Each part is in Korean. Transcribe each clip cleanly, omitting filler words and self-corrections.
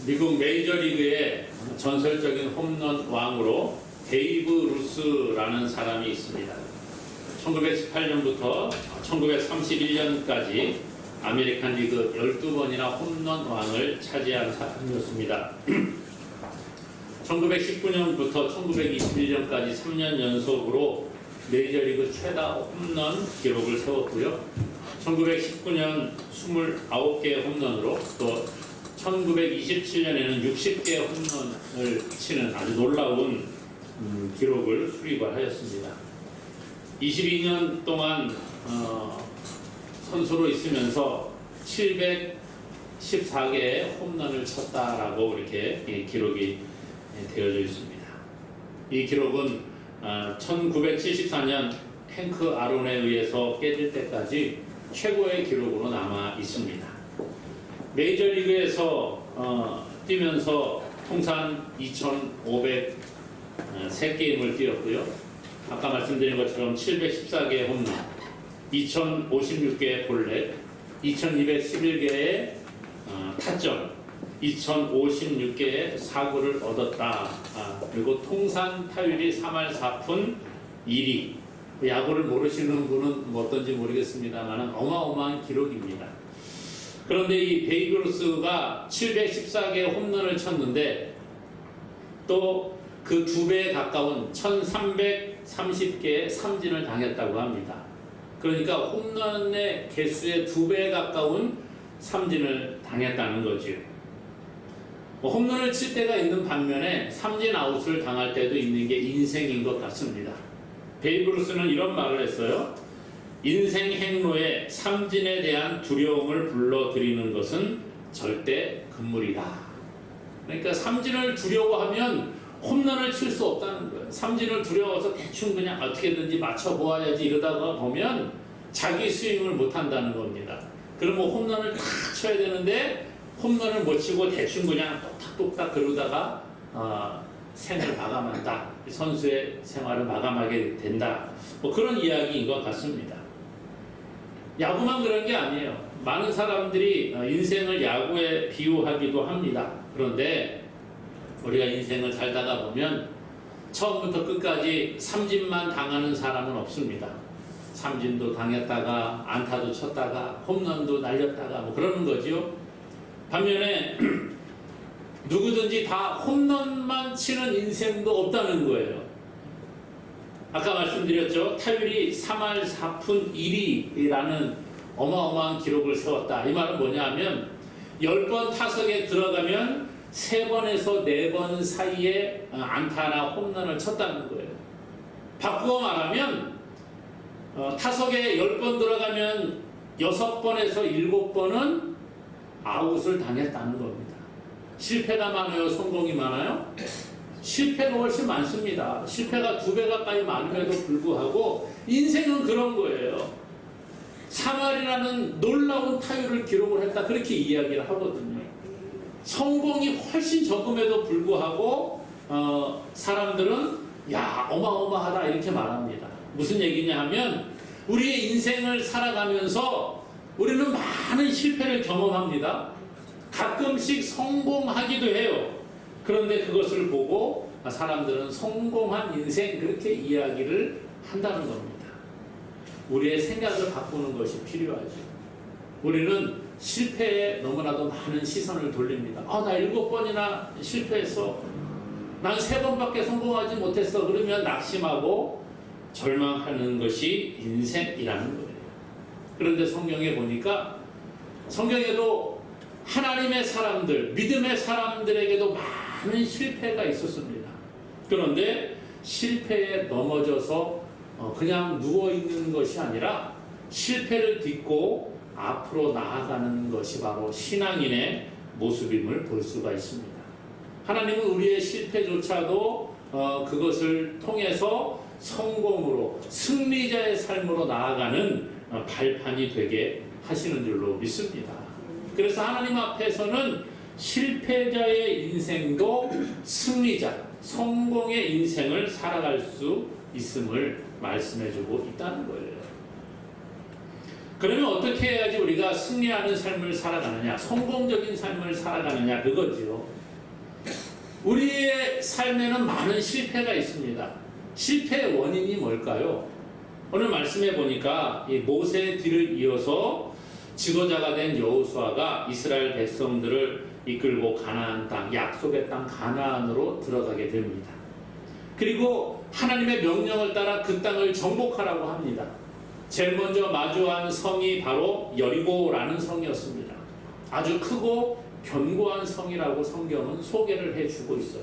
미국 메이저리그의 전설적인 홈런 왕으로 베이브 루스라는 사람이 있습니다. 1918년부터 1931년까지 아메리칸 리그 12번이나 홈런 왕을 차지한 사람이었습니다. 1919년부터 1921년까지 3년 연속으로 메이저리그 최다 홈런 기록을 세웠고요. 1919년 29개의 홈런으로 또 1927년에는 60개의 홈런을 치는 아주 놀라운 기록을 수립하였습니다. 22년 동안 선수로 있으면서 714개의 홈런을 쳤다라고 이렇게 기록이 되어져 있습니다. 이 기록은 1974년 행크 아론에 의해서 깨질 때까지 최고의 기록으로 남아 있습니다. 메이저리그에서 뛰면서 통산 2,503게임을 뛰었고요. 아까 말씀드린 것처럼 714개의 홈런, 2,056개의 볼넷, 2,211개의 타점, 2,056개의 사구를 얻었다. 그리고 통산 타율이 3할 4푼 1위. 야구를 모르시는 분은 어떤지 모르겠습니다만 어마어마한 기록입니다. 그런데 이 베이브 루스가 714개의 홈런을 쳤는데 또 그 2배에 가까운 1,330개의 삼진을 당했다고 합니다. 그러니까 홈런의 개수의 2배에 가까운 삼진을 당했다는 거죠. 홈런을 칠 때가 있는 반면에 삼진 아웃을 당할 때도 있는 게 인생인 것 같습니다. 베이브 루스는 이런 말을 했어요. 인생 행로에 삼진에 대한 두려움을 불러들이는 것은 절대 금물이다. 그러니까 삼진을 두려워하면 홈런을 칠 수 없다는 거예요. 삼진을 두려워서 대충 그냥 어떻게든지 맞춰보아야지 이러다가 보면 자기 스윙을 못한다는 겁니다. 그러면 홈런을 탁 쳐야 되는데 홈런을 못 치고 대충 그냥 똑딱똑딱 그러다가 생을 마감한다. 선수의 생활을 마감하게 된다. 뭐 그런 이야기인 것 같습니다. 야구만 그런 게 아니에요. 많은 사람들이 인생을 야구에 비유하기도 합니다. 그런데 우리가 인생을 살다가 보면 처음부터 끝까지 삼진만 당하는 사람은 없습니다. 삼진도 당했다가 안타도 쳤다가 홈런도 날렸다가 뭐 그러는 거죠. 반면에 누구든지 다 홈런만 치는 인생도 없다는 거예요. 아까 말씀드렸죠. 타율이 3할 4푼 1위라는 어마어마한 기록을 세웠다. 이 말은 뭐냐 하면 10번 타석에 들어가면 3번에서 4번 사이에 안타나 홈런을 쳤다는 거예요. 바꾸어 말하면 타석에 10번 들어가면 6번에서 7번은 아웃을 당했다는 겁니다. 실패가 많아요? 성공이 많아요? 실패가 훨씬 많습니다. 실패가 2배 가까이 많음에도 불구하고 인생은 그런 거예요. 3할이라는 놀라운 타율을 기록을 했다. 그렇게 이야기를 하거든요. 성공이 훨씬 적음에도 불구하고 사람들은 야 어마어마하다 이렇게 말합니다. 무슨 얘기냐 하면 우리의 인생을 살아가면서 우리는 많은 실패를 경험합니다. 가끔씩 성공하기도 해요. 그런데 그것을 보고 사람들은 성공한 인생 그렇게 이야기를 한다는 겁니다. 우리의 생각을 바꾸는 것이 필요하죠. 우리는 실패에 너무나도 많은 시선을 돌립니다. 나 7번이나 실패했어. 난 3번밖에 성공하지 못했어. 그러면 낙심하고 절망하는 것이 인생이라는 거예요. 그런데 성경에 보니까 성경에도 하나님의 사람들, 믿음의 사람들에게도 많은 실패가 있었습니다. 그런데 실패에 넘어져서 그냥 누워있는 것이 아니라 실패를 딛고 앞으로 나아가는 것이 바로 신앙인의 모습임을 볼 수가 있습니다. 하나님은 우리의 실패조차도 그것을 통해서 성공으로 승리자의 삶으로 나아가는 발판이 되게 하시는 줄로 믿습니다. 그래서 하나님 앞에서는 실패자의 인생도 승리자, 성공의 인생을 살아갈 수 있음을 말씀해주고 있다는 거예요. 그러면 어떻게 해야지 우리가 승리하는 삶을 살아가느냐, 성공적인 삶을 살아가느냐, 그거지요. 우리의 삶에는 많은 실패가 있습니다. 실패의 원인이 뭘까요? 오늘 말씀해 보니까 이 모세의 뒤를 이어서 지도자가 된 여호수아가 이스라엘 백성들을 이끌고 가나안 땅, 약속의 땅 가나안으로 들어가게 됩니다. 그리고 하나님의 명령을 따라 그 땅을 정복하라고 합니다. 제일 먼저 마주한 성이 바로 여리고라는 성이었습니다. 아주 크고 견고한 성이라고 성경은 소개를 해주고 있어요.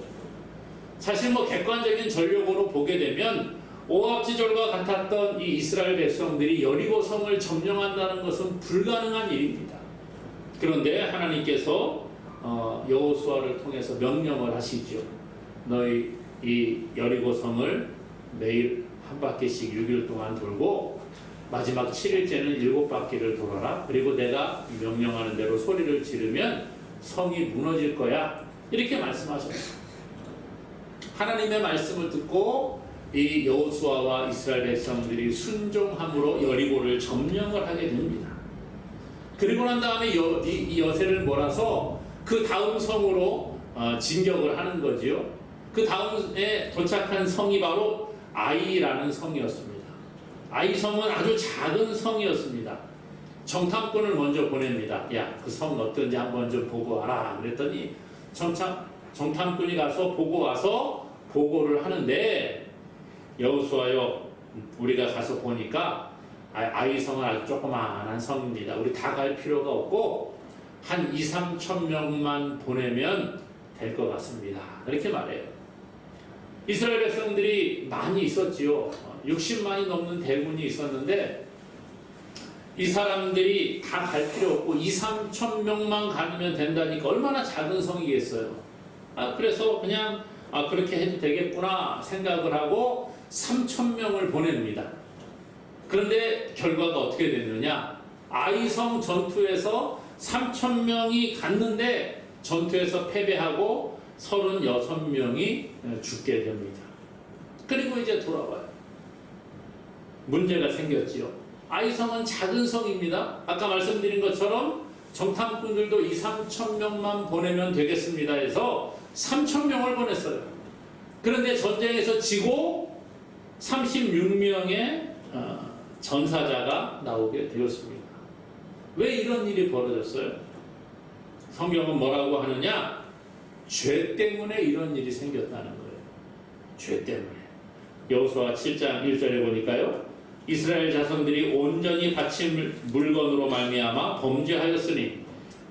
사실 객관적인 전력으로 보게 되면 오합지졸과 같았던 이 이스라엘 백성들이 여리고 성을 점령한다는 것은 불가능한 일입니다. 그런데 하나님께서 여호수아를 통해서 명령을 하시죠. 너희 이 여리고 성을 매일 한 바퀴씩 6일 동안 돌고 마지막 7일째는 7바퀴를 돌아라. 그리고 내가 명령하는 대로 소리를 지르면 성이 무너질 거야. 이렇게 말씀하셨어요. 하나님의 말씀을 듣고 이 여호수아와 이스라엘 백성들이 순종함으로 여리고를 점령을 하게 됩니다. 그리고 난 다음에 이 여세를 몰아서 그 다음 성으로 진격을 하는 거지요. 그 다음에 도착한 성이 바로 아이라는 성이었습니다. 아이 성은 아주 작은 성이었습니다. 정탐꾼을 먼저 보냅니다. 야, 그 성 어떤지 한번 좀 보고 와라. 그랬더니 정탐꾼이 가서 보고 와서 보고를 하는데, 여호수아여, 우리가 가서 보니까 아이 성은 아주 조그마한 성입니다. 우리 다 갈 필요가 없고 한 2-3천 명만 보내면 될 것 같습니다. 그렇게 말해요. 이스라엘 백성들이 많이 있었지요. 60만이 넘는 대군이 있었는데 이 사람들이 다 갈 필요 없고 2-3천 명만 가면 된다니까 얼마나 작은 성이겠어요. 그래서 그냥 그렇게 해도 되겠구나 생각을 하고 3천 명을 보냅니다. 그런데 결과가 어떻게 됐느냐? 아이성 전투에서 3천 명이 갔는데 전투에서 패배하고 36명이 죽게 됩니다. 그리고 이제 돌아와요. 문제가 생겼지요. 아이성은 작은 성입니다. 아까 말씀드린 것처럼 정탐꾼들도 2-3천 명만 보내면 되겠습니다 해서 3천 명을 보냈어요. 그런데 전쟁에서 지고 36명의 전사자가 나오게 되었습니다. 왜 이런 일이 벌어졌어요? 성경은 뭐라고 하느냐? 죄 때문에 이런 일이 생겼다는 거예요. 죄 때문에. 여호수아 7장 1절에 보니까요. 이스라엘 자손들이 온전히 바친 물건으로 말미암아 범죄하였으니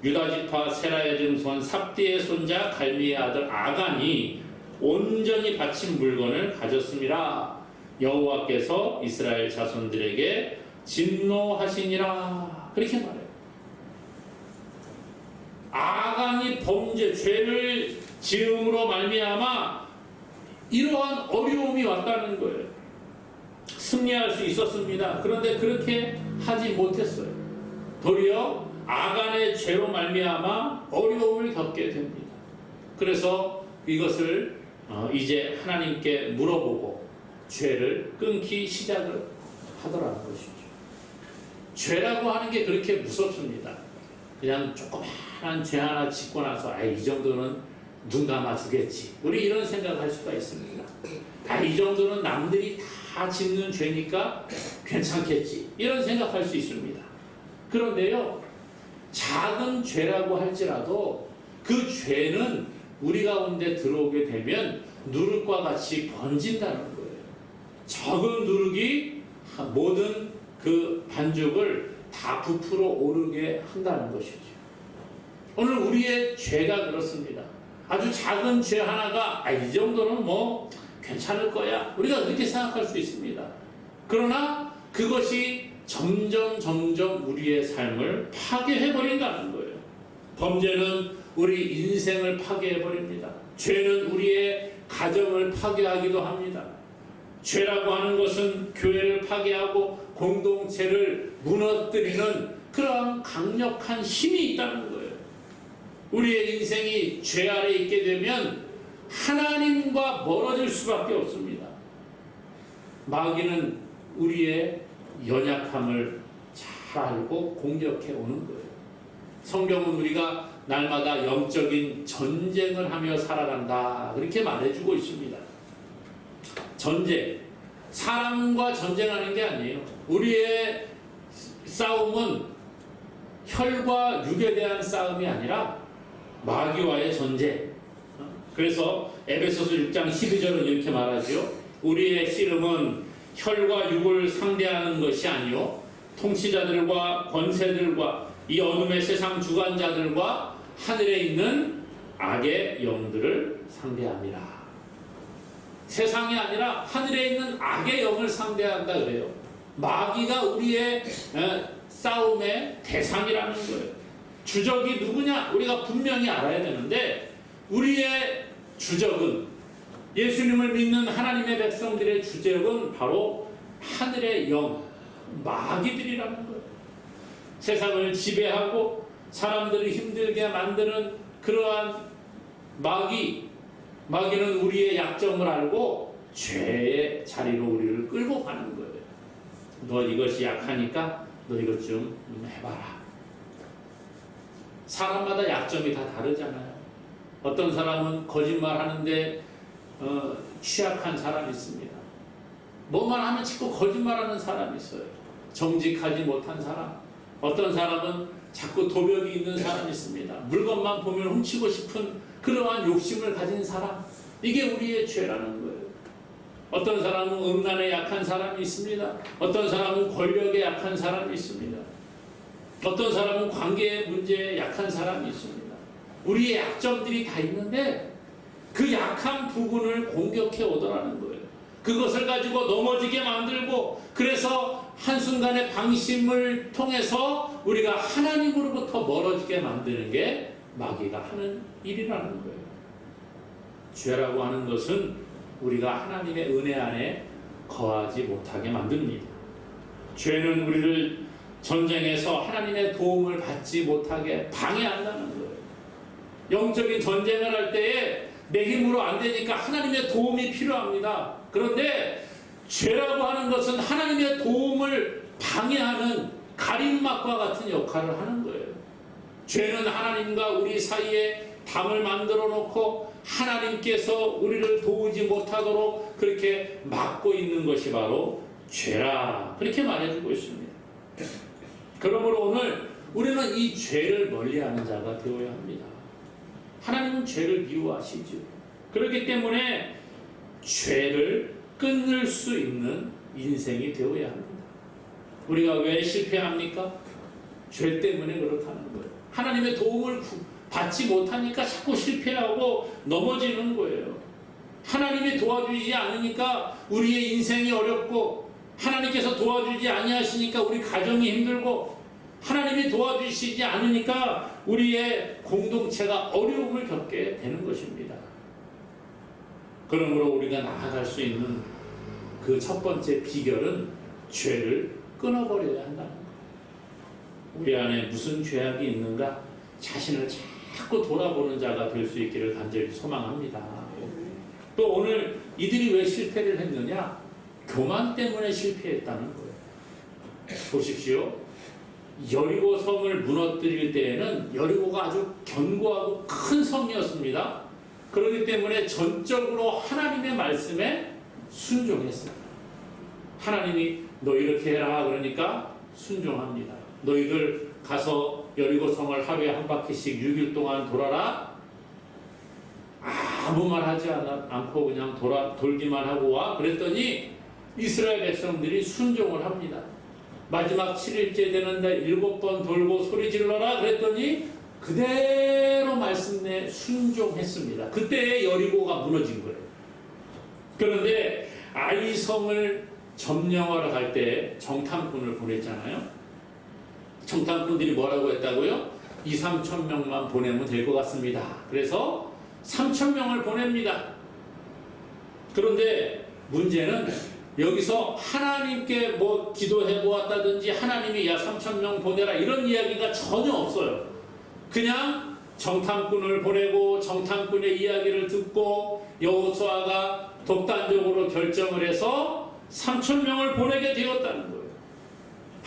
유다 지파 세라의 증손 삽디의 손자 갈미의 아들 아간이 온전히 바친 물건을 가졌음이라. 여호와께서 이스라엘 자손들에게 진노하시니라. 그렇게 말해요. 아간이 범죄, 죄를 지음으로 말미암아 이러한 어려움이 왔다는 거예요. 승리할 수 있었습니다. 그런데 그렇게 하지 못했어요. 도리어 아간의 죄로 말미암아 어려움을 겪게 됩니다. 그래서 이것을 이제 하나님께 물어보고 죄를 끊기 시작을 하더라는 것이죠. 죄라고 하는 게 그렇게 무섭습니다. 그냥 조그마한 죄 하나 짓고 나서 이 정도는 눈 감아주겠지. 우리 이런 생각할 수가 있습니다. 이 정도는 남들이 다 짓는 죄니까 괜찮겠지. 이런 생각할 수 있습니다. 그런데요, 작은 죄라고 할지라도 그 죄는 우리 가운데 들어오게 되면 누룩과 같이 번진다는 거예요. 적은 누룩이 모든 그 반죽을 다 부풀어 오르게 한다는 것이죠. 오늘 우리의 죄가 그렇습니다. 아주 작은 죄 하나가 이 정도는 괜찮을 거야. 우리가 그렇게 생각할 수 있습니다. 그러나 그것이 점점 우리의 삶을 파괴해버린다는 거예요. 범죄는 우리 인생을 파괴해버립니다. 죄는 우리의 가정을 파괴하기도 합니다. 죄라고 하는 것은 교회를 파괴하고 공동체를 무너뜨리는 그런 강력한 힘이 있다는 거예요. 우리의 인생이 죄 아래 있게 되면 하나님과 멀어질 수밖에 없습니다. 마귀는 우리의 연약함을 잘 알고 공격해 오는 거예요. 성경은 우리가 날마다 영적인 전쟁을 하며 살아간다 그렇게 말해주고 있습니다. 전쟁, 사람과 전쟁하는 게 아니에요. 우리의 싸움은 혈과 육에 대한 싸움이 아니라 마귀와의 전쟁. 그래서 에베소서 6장 12절은 이렇게 말하죠. 우리의 씨름은 혈과 육을 상대하는 것이 아니요 통치자들과 권세들과 이 어둠의 세상 주관자들과 하늘에 있는 악의 영들을 상대합니다. 세상이 아니라 하늘에 있는 악의 영을 상대한다 그래요. 마귀가 우리의 싸움의 대상이라는 거예요. 주적이 누구냐? 우리가 분명히 알아야 되는데 우리의 주적은 예수님을 믿는 하나님의 백성들의 주적은 바로 하늘의 영, 마귀들이라는 거예요. 세상을 지배하고 사람들을 힘들게 만드는 그러한 마귀는 우리의 약점을 알고 죄의 자리로 우리를 끌고 가는 거예요. 너 이것이 약하니까 너 이것 좀 해봐라. 사람마다 약점이 다 다르잖아요. 어떤 사람은 거짓말하는데 취약한 사람이 있습니다. 뭐만 하면 자꾸 거짓말하는 사람이 있어요. 정직하지 못한 사람. 어떤 사람은 자꾸 도벽이 있는 사람이 있습니다. 물건만 보면 훔치고 싶은 그러한 욕심을 가진 사람. 이게 우리의 죄라는 거예요. 어떤 사람은 음란에 약한 사람이 있습니다. 어떤 사람은 권력에 약한 사람이 있습니다. 어떤 사람은 관계 문제에 약한 사람이 있습니다. 우리의 약점들이 다 있는데 그 약한 부분을 공격해 오더라는 거예요. 그것을 가지고 넘어지게 만들고 그래서 한순간의 방심을 통해서 우리가 하나님으로부터 멀어지게 만드는 게 마귀가 하는 일이라는 거예요. 죄라고 하는 것은 우리가 하나님의 은혜 안에 거하지 못하게 만듭니다. 죄는 우리를 전쟁에서 하나님의 도움을 받지 못하게 방해한다는 거예요. 영적인 전쟁을 할 때에 내 힘으로 안 되니까 하나님의 도움이 필요합니다. 그런데 죄라고 하는 것은 하나님의 도움을 방해하는 가림막과 같은 역할을 하는 거예요. 죄는 하나님과 우리 사이에 담을 만들어 놓고 하나님께서 우리를 도우지 못하도록 그렇게 막고 있는 것이 바로 죄라 그렇게 말해주고 있습니다. 그러므로 오늘 우리는 이 죄를 멀리하는 자가 되어야 합니다. 하나님은 죄를 미워하시죠. 그렇기 때문에 죄를 끊을 수 있는 인생이 되어야 합니다. 우리가 왜 실패합니까? 죄 때문에 그렇다는 거예요. 하나님의 도움을 받지 못하니까 자꾸 실패하고 넘어지는 거예요. 하나님이 도와주지 않으니까 우리의 인생이 어렵고 하나님께서 도와주지 아니하시니까 우리 가정이 힘들고 하나님이 도와주시지 않으니까 우리의 공동체가 어려움을 겪게 되는 것입니다. 그러므로 우리가 나아갈 수 있는 그 첫 번째 비결은 죄를 끊어버려야 한다는 거예요. 우리 안에 무슨 죄악이 있는가 자신을 자꾸 돌아보는 자가 될 수 있기를 간절히 소망합니다. 또 오늘 이들이 왜 실패를 했느냐? 교만 때문에 실패했다는 거예요. 보십시오. 여리고 성을 무너뜨릴 때에는 여리고가 아주 견고하고 큰 성이었습니다. 그렇기 때문에 전적으로 하나님의 말씀에 순종했어요. 하나님이 너 이렇게 해라 그러니까 순종합니다. 너희들 가서 여리고 성을 하루에 한 바퀴씩 6일 동안 돌아라. 아무 말 하지 않고 그냥 돌기만 하고 와. 그랬더니 이스라엘 백성들이 순종을 합니다. 마지막 7일째 되는데 7번 돌고 소리 질러라 그랬더니 그대로 말씀에 순종했습니다. 그때 여리고가 무너진 거예요. 그런데 아이 성을 점령하러 갈 때 정탐꾼을 보냈잖아요. 정탐꾼들이 뭐라고 했다고요? 2-3천 명만 보내면 될 것 같습니다. 그래서 3천 명을 보냅니다. 그런데 문제는 여기서 하나님께 뭐 기도해 보았다든지 하나님이 야 3천 명 보내라 이런 이야기가 전혀 없어요. 그냥 정탐꾼을 보내고 정탐꾼의 이야기를 듣고 여호수아가 독단적으로 결정을 해서 3천 명을 보내게 되었다는 거예요.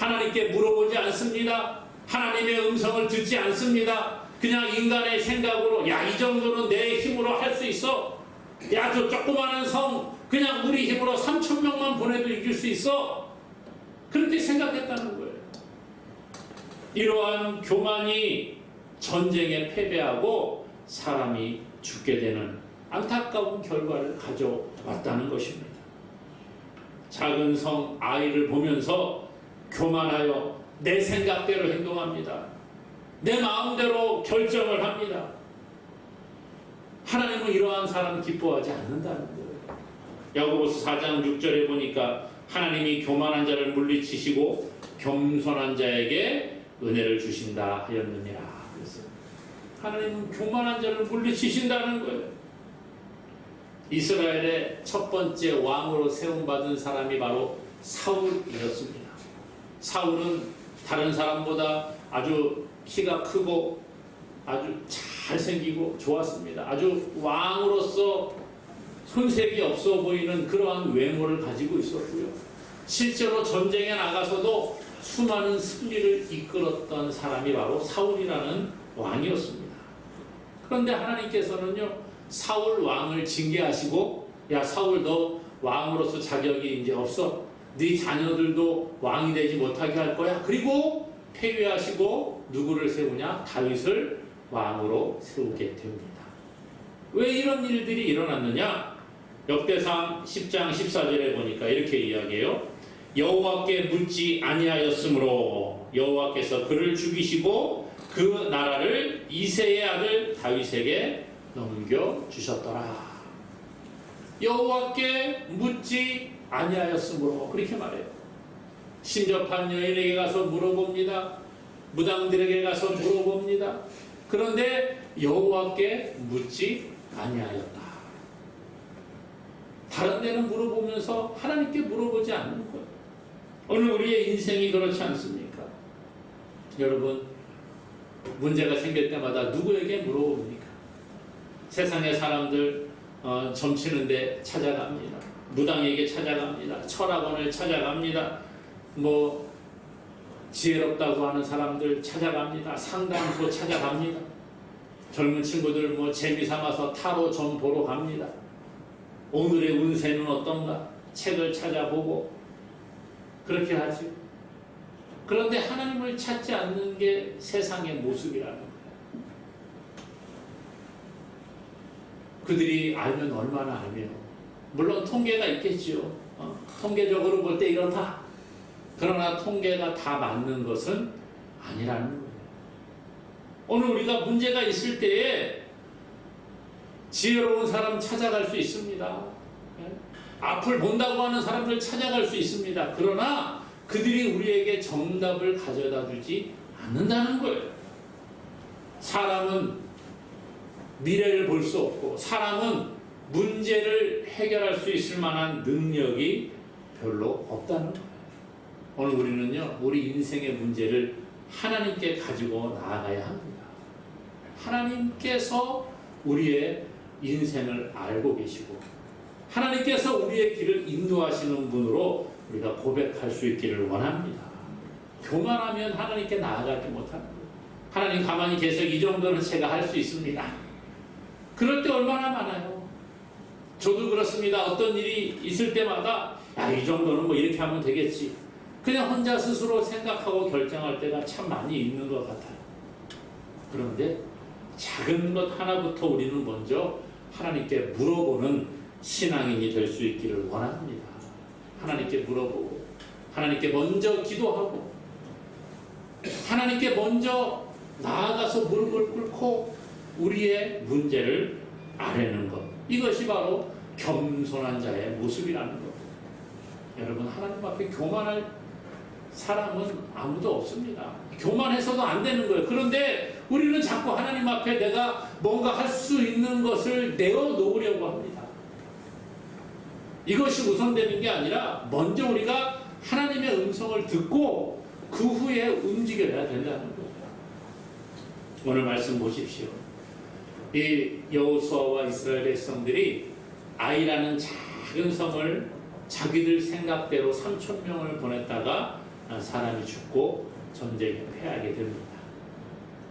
하나님께 물어보지 않습니다. 하나님의 음성을 듣지 않습니다. 그냥 인간의 생각으로 야, 이 정도는 내 힘으로 할 수 있어. 야, 저 조그마한 성 그냥 우리 힘으로 3,000명만 보내도 이길 수 있어. 그렇게 생각했다는 거예요. 이러한 교만이 전쟁에 패배하고 사람이 죽게 되는 안타까운 결과를 가져왔다는 것입니다. 작은 성 아이를 보면서 교만하여 내 생각대로 행동합니다. 내 마음대로 결정을 합니다. 하나님은 이러한 사람 기뻐하지 않는다는 거예요. 야고보서 4장 6절에 보니까 하나님이 교만한 자를 물리치시고 겸손한 자에게 은혜를 주신다 하였느니라. 그래서 하나님은 교만한 자를 물리치신다는 거예요. 이스라엘의 첫 번째 왕으로 세움받은 사람이 바로 사울이었습니다. 사울은 다른 사람보다 아주 키가 크고 아주 잘생기고 좋았습니다. 아주 왕으로서 손색이 없어 보이는 그러한 외모를 가지고 있었고요. 실제로 전쟁에 나가서도 수많은 승리를 이끌었던 사람이 바로 사울이라는 왕이었습니다. 그런데 하나님께서는요, 사울 왕을 징계하시고, 야, 사울 너 왕으로서 자격이 이제 없어. 네 자녀들도 왕이 되지 못하게 할 거야. 그리고 폐위하시고 누구를 세우냐? 다윗을 왕으로 세우게 됩니다. 왜 이런 일들이 일어났느냐? 역대상 10장 14절에 보니까 이렇게 이야기해요. 여호와께 묻지 아니하였으므로 여호와께서 그를 죽이시고 그 나라를 이새의 아들 다윗에게 넘겨주셨더라. 여호와께 묻지 아니하였으므로 그렇게 말해요. 신접한 여인에게 가서 물어봅니다. 무당들에게 가서 물어봅니다. 그런데 여호와께 묻지 아니하였다. 다른 데는 물어보면서 하나님께 물어보지 않는 거예요. 오늘 우리의 인생이 그렇지 않습니까? 여러분, 문제가 생길 때마다 누구에게 물어봅니까? 세상의 사람들 점치는데 찾아갑니다. 무당에게 찾아갑니다. 철학원을 찾아갑니다. 뭐 지혜롭다고 하는 사람들 찾아갑니다. 상담소 찾아갑니다. 젊은 친구들 뭐 재미삼아서 타로 점 보러 갑니다. 오늘의 운세는 어떤가? 책을 찾아보고 그렇게 하죠. 그런데 하나님을 찾지 않는 게 세상의 모습이라는 거예요. 그들이 알면 얼마나 알면, 물론 통계가 있겠지요. 통계적으로 볼 때 이렇다. 그러나 통계가 다 맞는 것은 아니라는 거예요. 오늘 우리가 문제가 있을 때에 지혜로운 사람 찾아갈 수 있습니다. 앞을 본다고 하는 사람들 찾아갈 수 있습니다. 그러나 그들이 우리에게 정답을 가져다 주지 않는다는 거예요. 사람은 미래를 볼 수 없고, 사람은 문제를 해결할 수 있을 만한 능력이 별로 없다는 거예요. 오늘 우리는요, 우리 인생의 문제를 하나님께 가지고 나아가야 합니다. 하나님께서 우리의 인생을 알고 계시고, 하나님께서 우리의 길을 인도하시는 분으로 우리가 고백할 수 있기를 원합니다. 교만하면 하나님께 나아가지 못합니다. 하나님 가만히 계속 이 정도는 제가 할 수 있습니다. 그럴 때 얼마나 많아요. 저도 그렇습니다. 어떤 일이 있을 때마다 야, 이 정도는 뭐 이렇게 하면 되겠지. 그냥 혼자 스스로 생각하고 결정할 때가 참 많이 있는 것 같아요. 그런데 작은 것 하나부터 우리는 먼저 하나님께 물어보는 신앙인이 될 수 있기를 원합니다. 하나님께 물어보고, 하나님께 먼저 기도하고, 하나님께 먼저 나아가서 무릎을 꿇고 우리의 문제를 아뢰는 것. 이것이 바로 겸손한 자의 모습이라는 것. 여러분, 하나님 앞에 교만할 사람은 아무도 없습니다. 교만해서도 안 되는 거예요. 그런데 우리는 자꾸 하나님 앞에 내가 뭔가 할 수 있는 것을 내어놓으려고 합니다. 이것이 우선되는 게 아니라 먼저 우리가 하나님의 음성을 듣고 그 후에 움직여야 된다는 거예요. 오늘 말씀 보십시오. 이 여호수아와 이스라엘 백성들이 아이라는 작은 성을 자기들 생각대로 3,000명을 보냈다가 사람이 죽고 전쟁에 패하게 됩니다.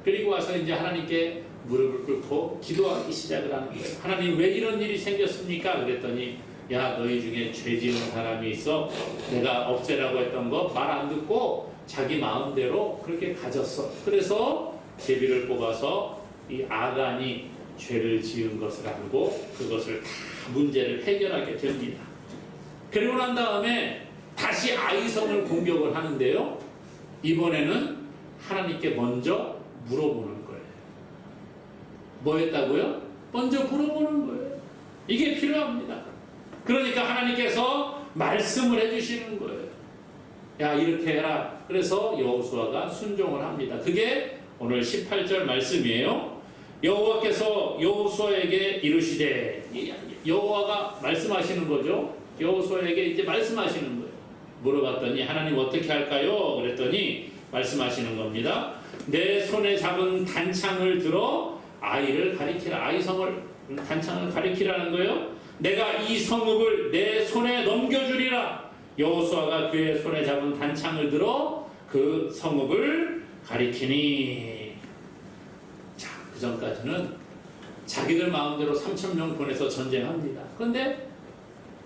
그리고 와서 이제 하나님께 무릎을 꿇고 기도하기 시작을 하는 거예요. 하나님, 왜 이런 일이 생겼습니까? 그랬더니, 야, 너희 중에 죄 지은 사람이 있어. 내가 없애라고 했던 거 말 안 듣고 자기 마음대로 그렇게 가졌어. 그래서 제비를 뽑아서 이 아간이 죄를 지은 것을 알고 그것을 다 문제를 해결하게 됩니다. 그리고 난 다음에 다시 아이성을 공격을 하는데요. 이번에는 하나님께 먼저 물어보는 거예요. 뭐 했다고요? 먼저 물어보는 거예요. 이게 필요합니다. 그러니까 하나님께서 말씀을 해주시는 거예요. 야, 이렇게 해라. 그래서 여호수아가 순종을 합니다. 그게 오늘 18절 말씀이에요. 여호와께서 여호수아에게 이르시되, 여호와가 말씀하시는 거죠. 여호수아에게 이제 말씀하시는 거예요. 물어봤더니 하나님 어떻게 할까요? 그랬더니 말씀하시는 겁니다. 내 손에 잡은 단창을 들어 아이를 가리키라. 아이성을 단창을 가리키라는 거예요. 내가 이 성읍을 내 손에 넘겨주리라. 여호수아가 그의 손에 잡은 단창을 들어 그 성읍을 가리키니. 자, 그 전까지는 자기들 마음대로 3,000명 보내서 전쟁합니다. 그런데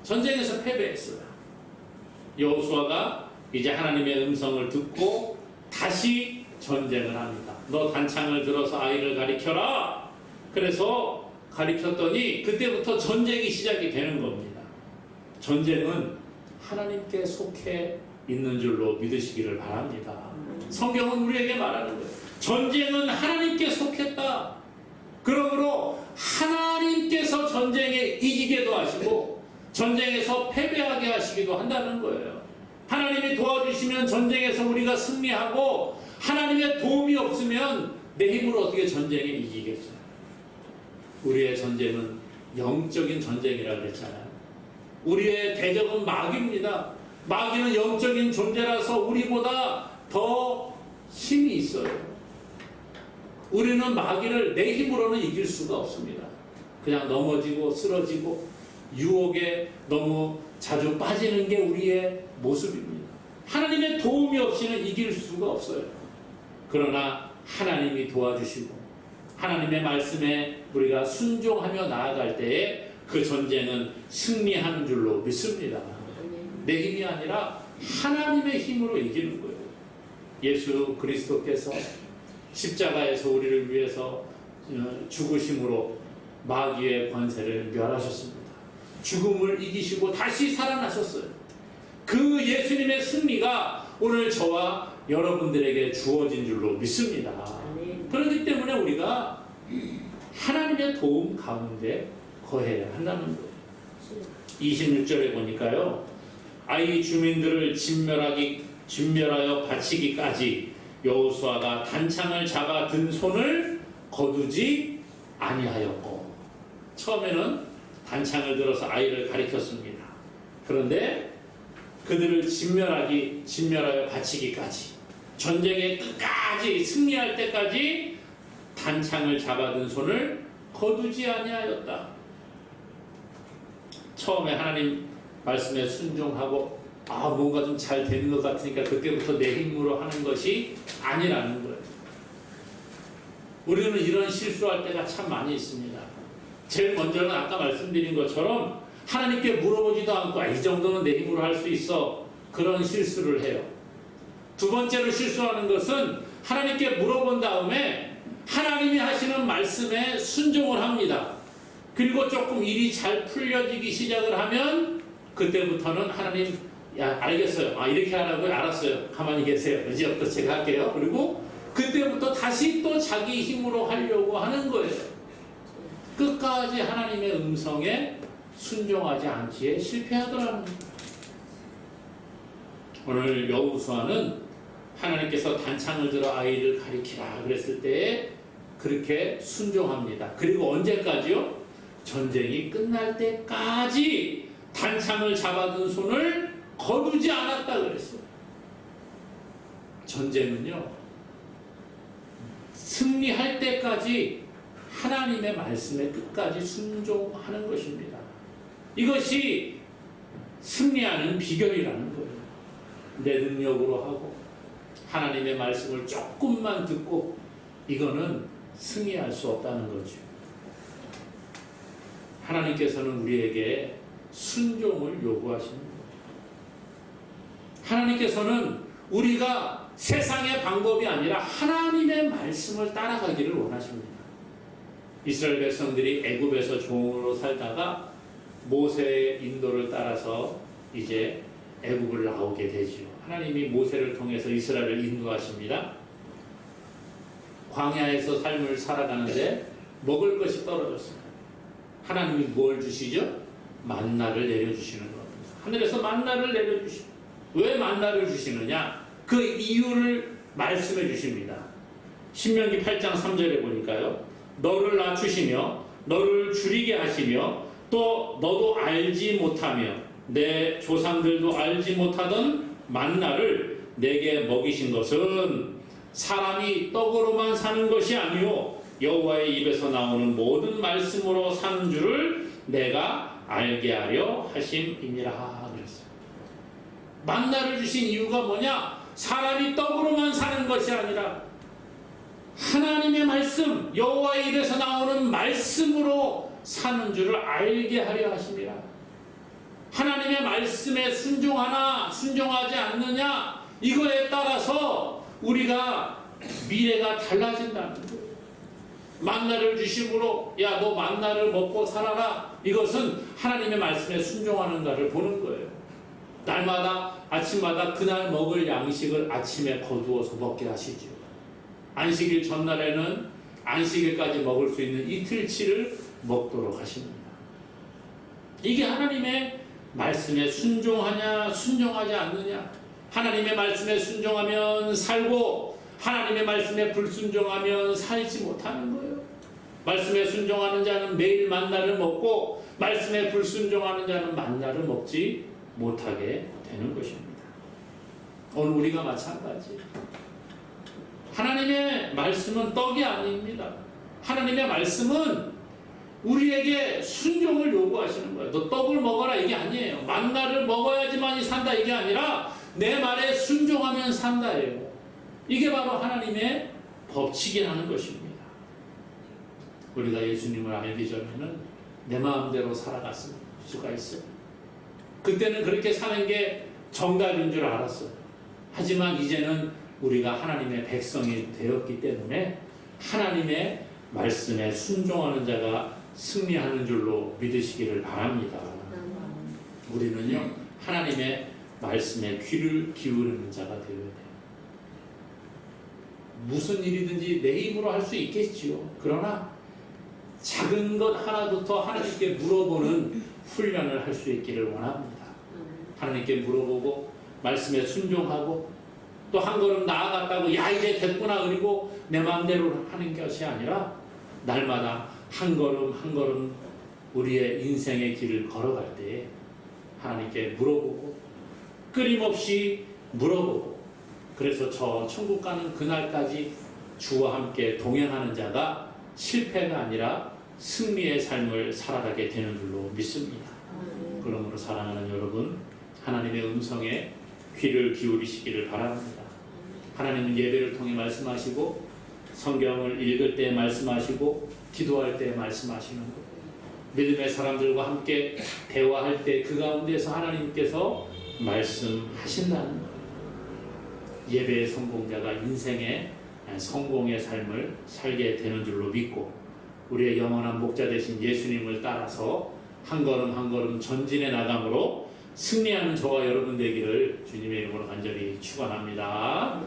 전쟁에서 패배했어요. 여호수아가 이제 하나님의 음성을 듣고 다시 전쟁을 합니다. 너 단창을 들어서 아이를 가리켜라. 그래서 가리켰더니 그때부터 전쟁이 시작이 되는 겁니다. 전쟁은 하나님께 속해 있는 줄로 믿으시기를 바랍니다. 성경은 우리에게 말하는 거예요. 전쟁은 하나님께 속했다. 그러므로 하나님께서 전쟁에 이기게도 하시고 전쟁에서 패배하게 하시기도 한다는 거예요. 하나님이 도와주시면 전쟁에서 우리가 승리하고 하나님의 도움이 없으면 내 힘으로 어떻게 전쟁에 이기겠어요? 우리의 전쟁은 영적인 전쟁이라고 그랬잖아요. 우리의 대적은 마귀입니다. 마귀는 영적인 존재라서 우리보다 더 힘이 있어요. 우리는 마귀를 내 힘으로는 이길 수가 없습니다. 그냥 넘어지고 쓰러지고 유혹에 너무 자주 빠지는 게 우리의 모습입니다. 하나님의 도움이 없이는 이길 수가 없어요. 그러나 하나님이 도와주시고 하나님의 말씀에 우리가 순종하며 나아갈 때에 그 전쟁은 승리하는 줄로 믿습니다. 내 힘이 아니라 하나님의 힘으로 이기는 거예요. 예수 그리스도께서 십자가에서 우리를 위해서 죽으심으로 마귀의 권세를 멸하셨습니다. 죽음을 이기시고 다시 살아나셨어요. 그 예수님의 승리가 오늘 저와 여러분들에게 주어진 줄로 믿습니다. 그렇기 때문에 우리가 하나님의 도움 가운데 거해야 한다는 거예요. 26절에 보니까요. 아이 주민들을 진멸하여 바치기까지 여호수아가 단창을 잡아 든 손을 거두지 아니하였고, 처음에는 단창을 들어서 아이를 가리켰습니다. 그런데 그들을 진멸하여 바치기까지, 전쟁의 끝까지 승리할 때까지 단창을 잡아든 손을 거두지 아니하였다. 처음에 하나님 말씀에 순종하고 뭔가 좀 잘 되는 것 같으니까 그때부터 내 힘으로 하는 것이 아니라는 거예요. 우리는 이런 실수할 때가 참 많이 있습니다. 제일 먼저는 아까 말씀드린 것처럼 하나님께 물어보지도 않고 이 정도는 내 힘으로 할 수 있어, 그런 실수를 해요. 두 번째로 실수하는 것은 하나님께 물어본 다음에 하나님이 하시는 말씀에 순종을 합니다. 그리고 조금 일이 잘 풀려지기 시작을 하면 그때부터는 하나님, 야, 알겠어요. 이렇게 하라고요? 알았어요. 가만히 계세요. 이제부터 제가 할게요. 그리고 그때부터 다시 또 자기 힘으로 하려고 하는 거예요. 끝까지 하나님의 음성에 순종하지 않기에 실패하더라는 거예요. 오늘 여호수아는 하나님께서 단창을 들어 아이를 가리키라 그랬을 때 그렇게 순종합니다. 그리고 언제까지요? 전쟁이 끝날 때까지 단창을 잡아둔 손을 거두지 않았다 그랬어요. 전쟁은요, 승리할 때까지 하나님의 말씀에 끝까지 순종하는 것입니다. 이것이 승리하는 비결이라는 거예요. 내 능력으로 하고 하나님의 말씀을 조금만 듣고 이거는 승리할 수 없다는 거죠. 하나님께서는 우리에게 순종을 요구하시는 거예요. 하나님께서는 우리가 세상의 방법이 아니라 하나님의 말씀을 따라가기를 원하십니다. 이스라엘 백성들이 애굽에서 종으로 살다가 모세의 인도를 따라서 이제 애굽을 나오게 되죠. 하나님이 모세를 통해서 이스라엘을 인도하십니다. 광야에서 삶을 살아가는데 먹을 것이 떨어졌습니다. 하나님이 뭘 주시죠? 만나를 내려주시는 겁니다. 하늘에서 만나를 내려주시고, 왜 만나를 주시느냐? 그 이유를 말씀해 주십니다. 신명기 8장 3절에 보니까요, 너를 낮추시며 너를 줄이게 하시며 또 너도 알지 못하며 내 조상들도 알지 못하던 만나를 내게 먹이신 것은 사람이 떡으로만 사는 것이 아니요 여호와의 입에서 나오는 모든 말씀으로 사는 줄을 내가 알게 하려 하심이니라 그랬어요. 만나를 주신 이유가 뭐냐? 사람이 떡으로만 사는 것이 아니라 하나님의 말씀, 여호와의 입에서 나오는 말씀으로 사는 줄을 알게 하려 하심이라. 하나님의 말씀에 순종하나 순종하지 않느냐, 이거에 따라서 우리가 미래가 달라진다는 거예요. 만나를 주심으로 야 너 만나를 먹고 살아라, 이것은 하나님의 말씀에 순종하는가를 보는 거예요. 날마다 아침마다 그날 먹을 양식을 아침에 거두어서 먹게 하시죠. 안식일 전날에는 안식일까지 먹을 수 있는 이틀치를 먹도록 하십니다. 이게 하나님의 말씀에 순종하냐 순종하지 않느냐. 하나님의 말씀에 순종하면 살고 하나님의 말씀에 불순종하면 살지 못하는 거예요. 말씀에 순종하는 자는 매일 만나를 먹고 말씀에 불순종하는 자는 만나를 먹지 못하게 되는 것입니다. 오늘 우리가 마찬가지. 하나님의 말씀은 떡이 아닙니다. 하나님의 말씀은 우리에게 순종을 요구하시는 거예요. 너 떡을 먹어라 이게 아니에요. 만나를 먹어야지만이 산다 이게 아니라 내 말에 순종하면 산다예요. 이게 바로 하나님의 법칙이라는 것입니다. 우리가 예수님을 알기 전에는 내 마음대로 살아갔을 수가 있어요. 그때는 그렇게 사는 게 정답인 줄 알았어요. 하지만 이제는 우리가 하나님의 백성이 되었기 때문에 하나님의 말씀에 순종하는 자가 승리하는 줄로 믿으시기를 바랍니다. 우리는요, 하나님의 말씀에 귀를 기울이는 자가 되어야 돼요. 무슨 일이든지 내 힘으로 할 수 있겠지요. 그러나 작은 것 하나부터 하나님께 물어보는 훈련을 할 수 있기를 원합니다. 하나님께 물어보고 말씀에 순종하고 또 한 걸음 나아갔다고 야 이제 됐구나 그리고 내 마음대로 하는 것이 아니라 날마다 한 걸음 한 걸음 우리의 인생의 길을 걸어갈 때에 하나님께 물어보고 끊임없이 물어보고, 그래서 저 천국 가는 그날까지 주와 함께 동행하는 자가 실패가 아니라 승리의 삶을 살아가게 되는 줄로 믿습니다. 그러므로 사랑하는 여러분, 하나님의 음성에 귀를 기울이시기를 바랍니다. 하나님은 예배를 통해 말씀하시고 성경을 읽을 때 말씀하시고 기도할 때 말씀하시는 것, 믿음의 사람들과 함께 대화할 때 그 가운데서 하나님께서 말씀하신다는 것. 예배의 성공자가 인생의 성공의 삶을 살게 되는 줄로 믿고 우리의 영원한 목자 되신 예수님을 따라서 한 걸음 한 걸음 전진해 나감으로 승리하는 저와 여러분 되기를 주님의 이름으로 간절히 축원합니다.